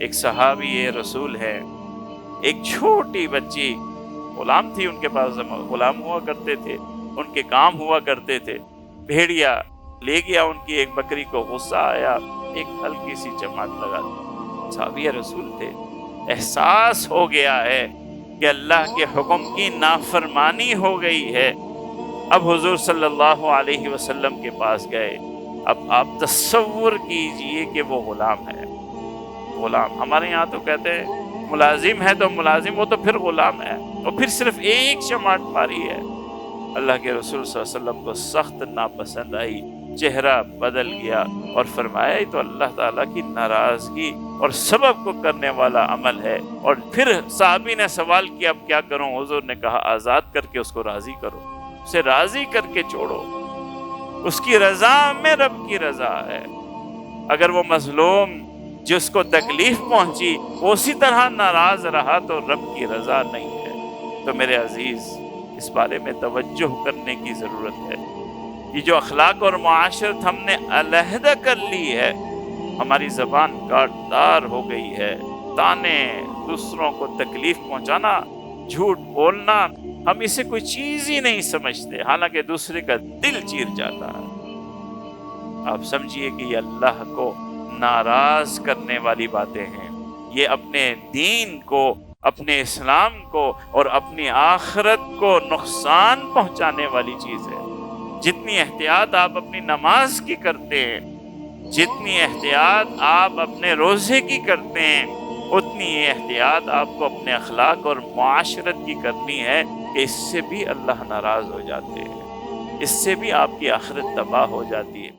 ایک صحابی رسول ہے، ایک چھوٹی بچی غلام تھی، ان کے پاس غلام ہوا کرتے تھے، ان کے کام ہوا کرتے تھے، بھیڑیا لے گیا ان کی ایک بکری کو، غصہ آیا، ایک ہلکی سی چماٹ لگا دی۔ صحابی رسول تھے، احساس ہو گیا ہے کہ اللہ کے حکم کی نافرمانی ہو گئی ہے۔ اب حضور صلی اللہ علیہ وسلم کے پاس گئے۔ اب آپ تصور کیجئے کہ وہ غلام ہے۔ غلام، ہمارے یہاں تو کہتے ہیں ملازم ہے تو ملازم، وہ تو پھر غلام ہے، اور پھر صرف ایک چماٹ ماری ہے۔ اللہ کے رسول صلی اللہ علیہ وسلم کو سخت ناپسند آئی، چہرہ بدل گیا اور فرمایا یہ تو اللہ تعالیٰ کی ناراضگی اور سبب کو کرنے والا عمل ہے۔ اور پھر صحابی نے سوال کیا اب کیا کروں؟ حضور نے کہا آزاد کر کے اس کو راضی کرو، اسے راضی کر کے چھوڑو، اس کی رضا میں رب کی رضا ہے۔ اگر وہ مظلوم جس کو تکلیف پہنچی وہ اسی طرح ناراض رہا تو رب کی رضا نہیں ہے۔ تو میرے عزیز، اس بارے میں توجہ کرنے کی ضرورت ہے۔ یہ جو اخلاق اور معاشرت ہم نے علیحدہ کر لی ہے، ہماری زبان کاٹدار ہو گئی ہے، تانے، دوسروں کو تکلیف پہنچانا، جھوٹ بولنا، ہم اسے کوئی چیز ہی نہیں سمجھتے، حالانکہ دوسرے کا دل چیر جاتا ہے۔ آپ سمجھیے کہ یہ اللہ کو ناراض کرنے والی باتیں ہیں، یہ اپنے دین کو، اپنے اسلام کو اور اپنی آخرت کو نقصان پہنچانے والی چیز ہے۔ جتنی احتیاط آپ اپنی نماز کی کرتے ہیں، جتنی احتیاط آپ اپنے روزے کی کرتے ہیں، اتنی احتیاط آپ کو اپنے اخلاق اور معاشرت کی کرنی ہے کہ اس سے بھی اللہ ناراض ہو جاتے ہیں، اس سے بھی آپ کی آخرت تباہ ہو جاتی ہے۔